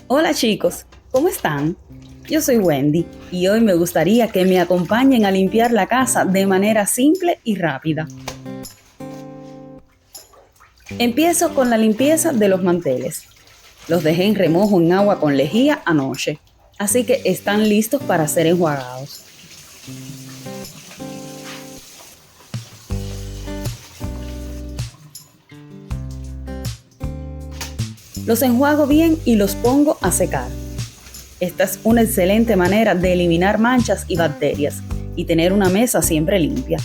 Hola chicos, ¿cómo están? Yo soy Wendy y hoy me gustaría que me acompañen a limpiar la casa de manera simple y rápida. Empiezo con la limpieza de los manteles. Los dejé en remojo en agua con lejía anoche, así que están listos para ser enjuagados. Los enjuago bien y los pongo a secar. Esta es una excelente manera de eliminar manchas y bacterias y tener una mesa siempre limpia.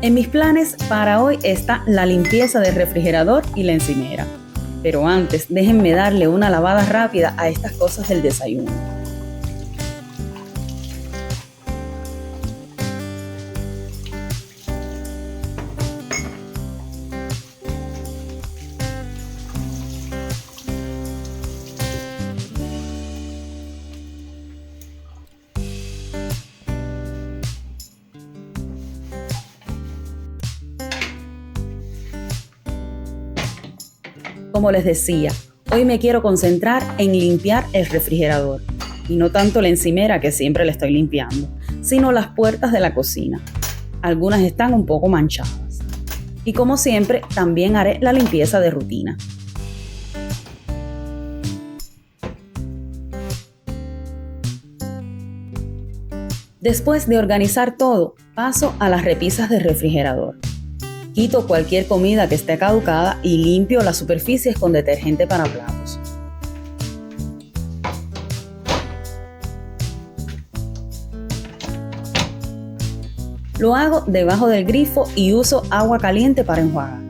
En mis planes para hoy está la limpieza del refrigerador y la encimera. Pero antes, déjenme darle una lavada rápida a estas cosas del desayuno. Como les decía, hoy me quiero concentrar en limpiar el refrigerador y no tanto la encimera que siempre le estoy limpiando, sino las puertas de la cocina. Algunas están un poco manchadas. Y como siempre, también haré la limpieza de rutina. Después de organizar todo, paso a las repisas del refrigerador. Quito cualquier comida que esté caducada y limpio las superficies con detergente para platos. Lo hago debajo del grifo y uso agua caliente para enjuagar.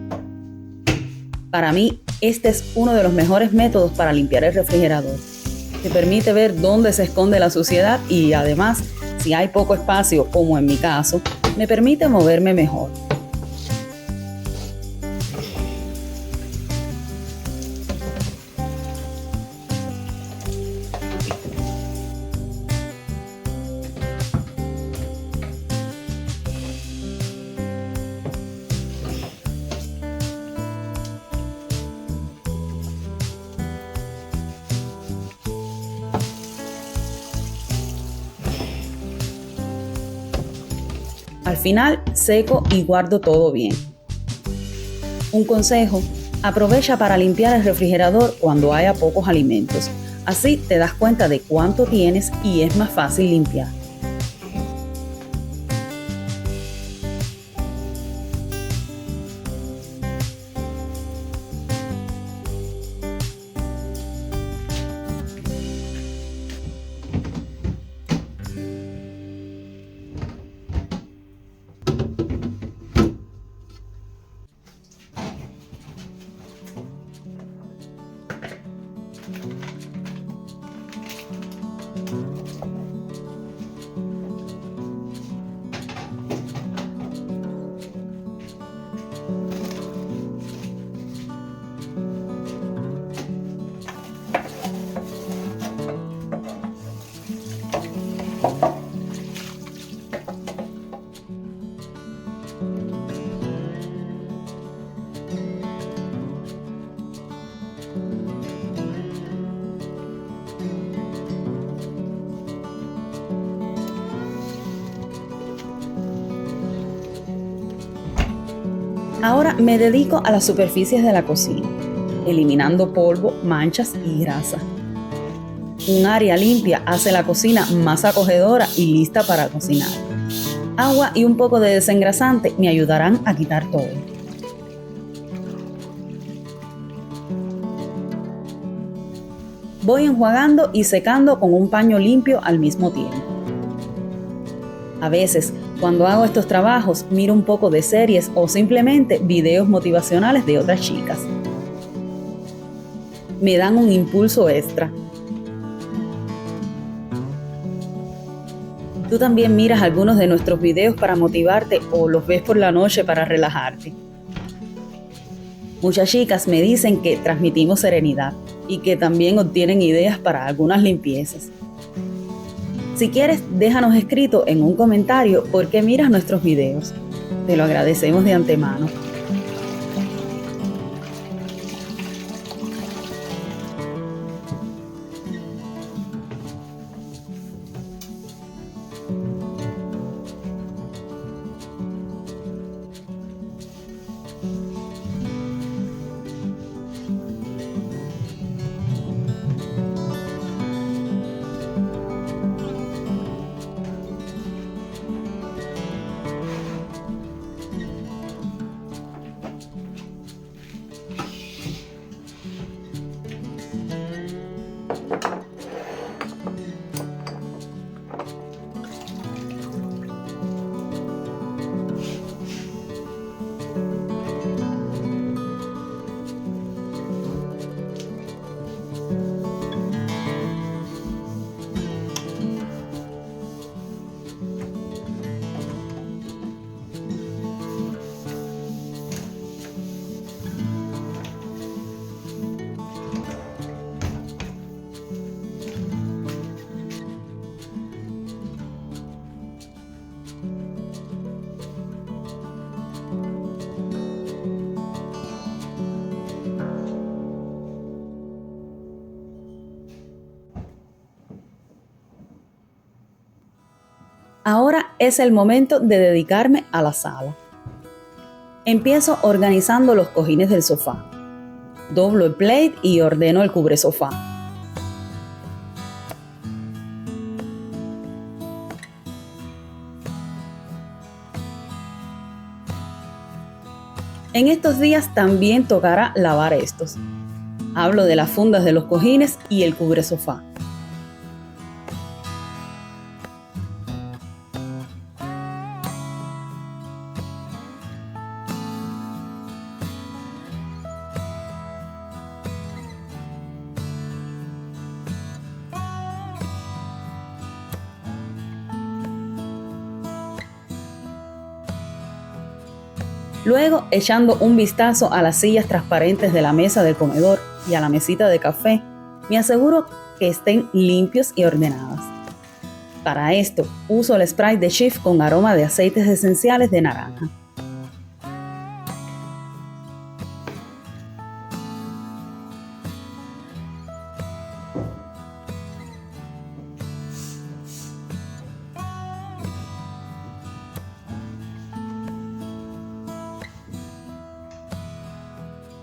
Para mí, este es uno de los mejores métodos para limpiar el refrigerador. Te permite ver dónde se esconde la suciedad y además, si hay poco espacio, como en mi caso, me permite moverme mejor. Al final, seco y guardo todo bien. Un consejo: aprovecha para limpiar el refrigerador cuando haya pocos alimentos. Así te das cuenta de cuánto tienes y es más fácil limpiar. Ahora me dedico a las superficies de la cocina, eliminando polvo, manchas y grasa. Un área limpia hace la cocina más acogedora y lista para cocinar. Agua y un poco de desengrasante me ayudarán a quitar todo. Voy enjuagando y secando con un paño limpio al mismo tiempo. A veces, cuando hago estos trabajos, miro un poco de series o simplemente videos motivacionales de otras chicas. me dan un impulso extra. Tú también miras algunos de nuestros videos para motivarte o los ves por la noche para relajarte. Muchas chicas me dicen que transmitimos serenidad y que también obtienen ideas para algunas limpiezas. Si quieres, déjanos escrito en un comentario por qué miras nuestros videos. Te lo agradecemos de antemano. Ahora es el momento de dedicarme a la sala. Empiezo organizando los cojines del sofá. Doblo el plate y ordeno el cubresofá. En estos días también tocará lavar estos. Hablo de las fundas de los cojines y el cubresofá. Luego, echando un vistazo a las sillas transparentes de la mesa del comedor y a la mesita de café, me aseguro que estén limpios y ordenadas. Para esto, uso el spray de Schiff con aroma de aceites esenciales de naranja.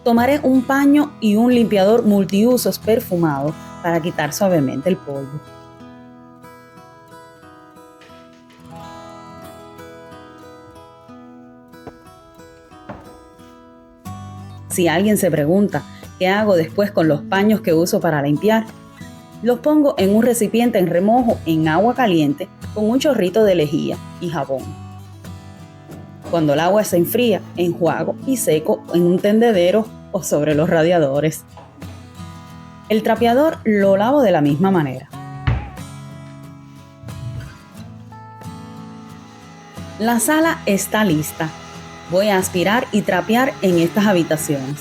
Tomaré un paño y un limpiador multiusos perfumado para quitar suavemente el polvo. Si alguien se pregunta qué hago después con los paños que uso para limpiar, los pongo en un recipiente en remojo en agua caliente con un chorrito de lejía y jabón. Cuando el agua se enfría, enjuago y seco en un tendedero o sobre los radiadores. El trapeador lo lavo de la misma manera. La sala está lista. Voy a aspirar y trapear en estas habitaciones.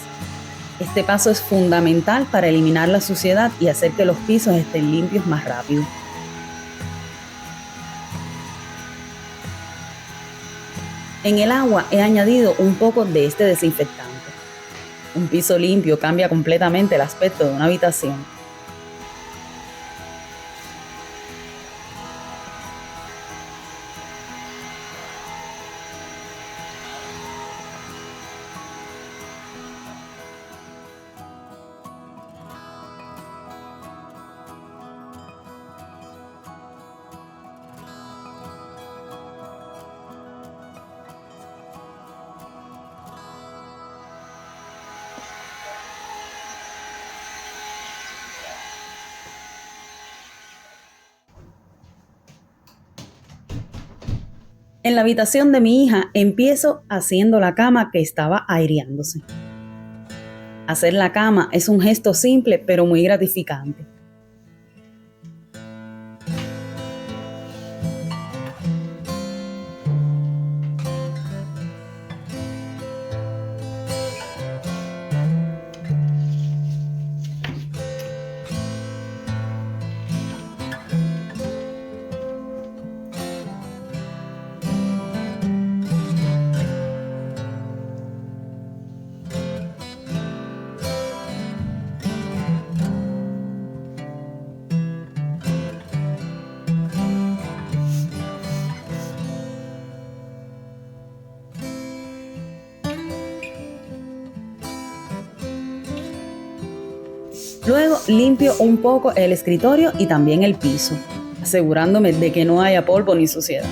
Este paso es fundamental para eliminar la suciedad y hacer que los pisos estén limpios más rápido. En el agua he añadido un poco de este desinfectante. Un piso limpio cambia completamente el aspecto de una habitación. En la habitación de mi hija empiezo haciendo la cama que estaba aireándose. Hacer la cama es un gesto simple pero muy gratificante. Luego limpio un poco el escritorio y también el piso, asegurándome de que no haya polvo ni suciedad.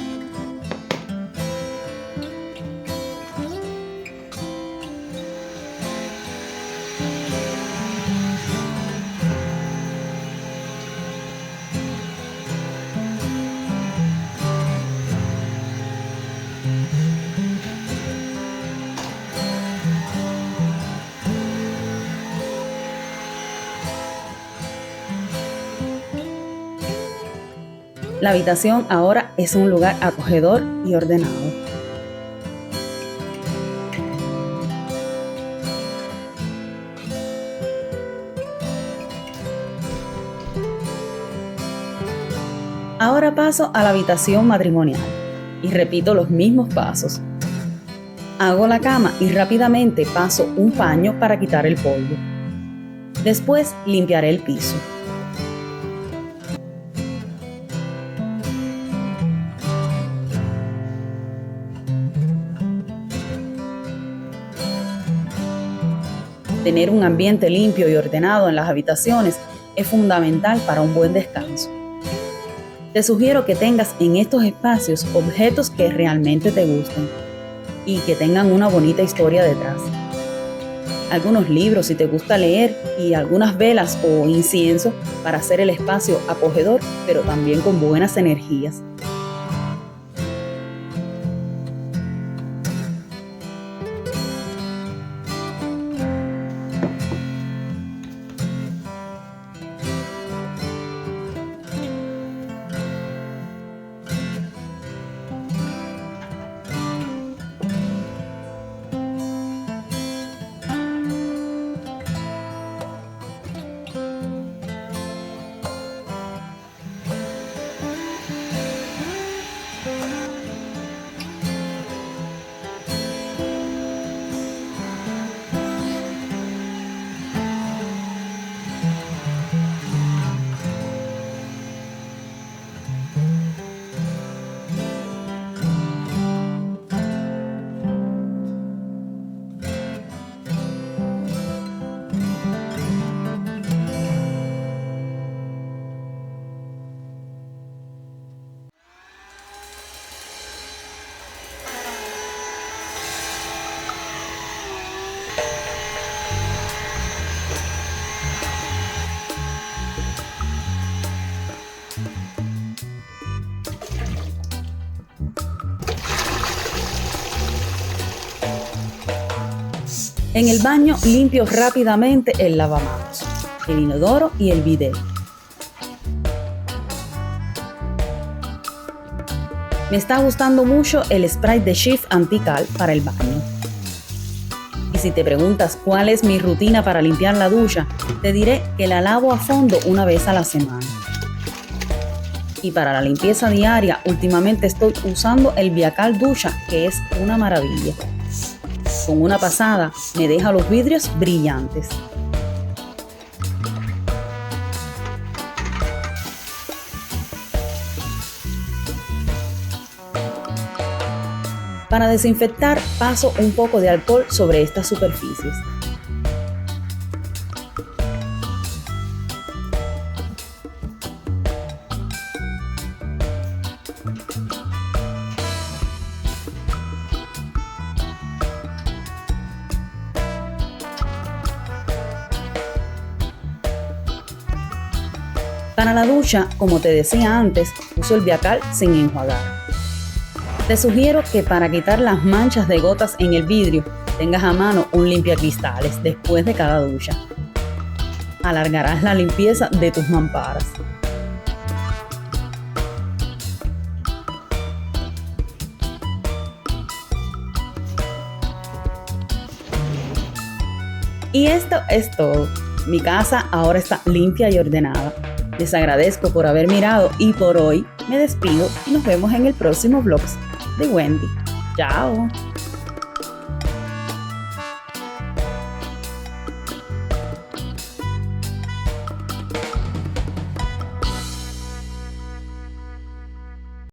La habitación ahora es un lugar acogedor y ordenado. Ahora paso a la habitación matrimonial y repito los mismos pasos. Hago la cama y rápidamente paso un paño para quitar el polvo. Después limpiaré el piso. Tener un ambiente limpio y ordenado en las habitaciones es fundamental para un buen descanso. Te sugiero que tengas en estos espacios objetos que realmente te gusten y que tengan una bonita historia detrás. Algunos libros si te gusta leer y algunas velas o incienso para hacer el espacio acogedor, pero también con buenas energías. En el baño limpio rápidamente el lavamanos, el inodoro y el bidet. Me está gustando mucho el spray de Schiff Anti-Cal para el baño. Y si te preguntas cuál es mi rutina para limpiar la ducha, te diré que la lavo a fondo una vez a la semana. Y para la limpieza diaria, últimamente estoy usando el Viacal Ducha, que es una maravilla. Con una pasada me deja los vidrios brillantes. Para desinfectar, paso un poco de alcohol sobre estas superficies. Para la ducha, como te decía antes, uso el Viacal sin enjuagar. Te sugiero que para quitar las manchas de gotas en el vidrio, tengas a mano un limpiacristales después de cada ducha. Alargarás la limpieza de tus mamparas. Y esto es todo. Mi casa ahora está limpia y ordenada. Les agradezco por haber mirado y por hoy me despido y nos vemos en el próximo vlog de Wendy. Chao.